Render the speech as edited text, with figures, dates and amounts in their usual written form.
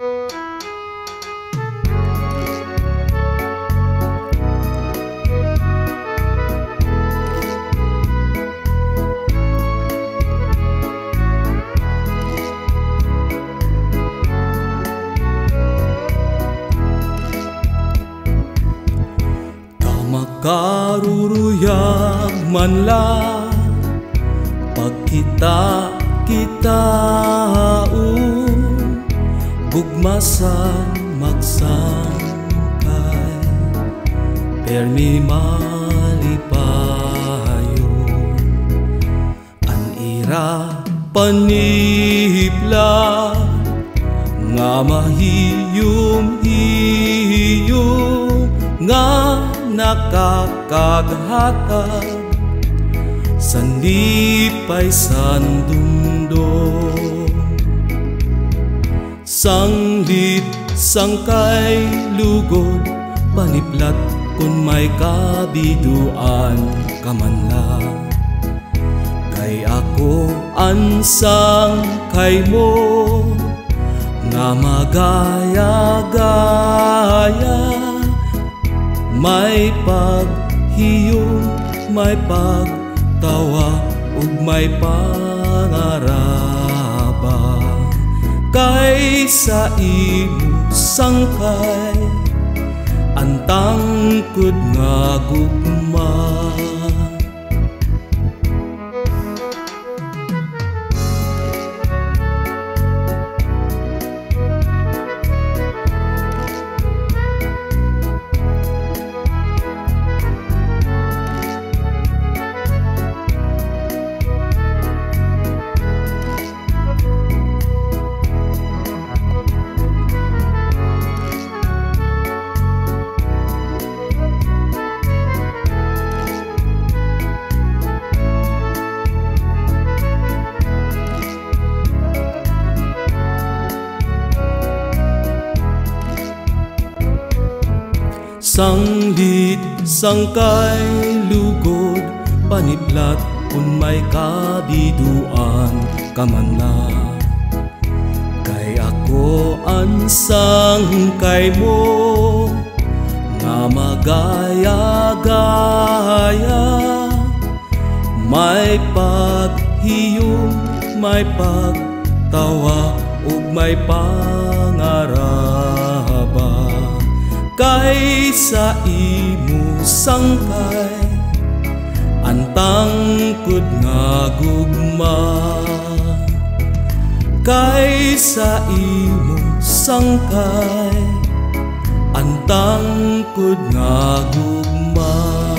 Makaruruyag man lang pagkita-kitaon, gugmasan magsangkay, permi malipayon. An ira panipla nga mahiyom-hiyom nga nakakaghatag sandipay sandundong. Sanglit sangkay lugod paniplat kun may kabiduan ka man lang. Kay ako ansang kay mo nga magaya-gaya, may paghiyom, may pagtawa, ug may pangaraba. Kay sa imo sangkay ang tangkod nga gugma. Sanglit sangkay lugod paniplat kun may kabiduan ka man lang. Kay ako ansang kay mo nga magaya-gaya, may paghiyom, may pagtawa, ug may pangaraba. Kay sa imo sangkay ang tangkod nga gugma. Kay sa imo sangkay ang tangkod nga gugma.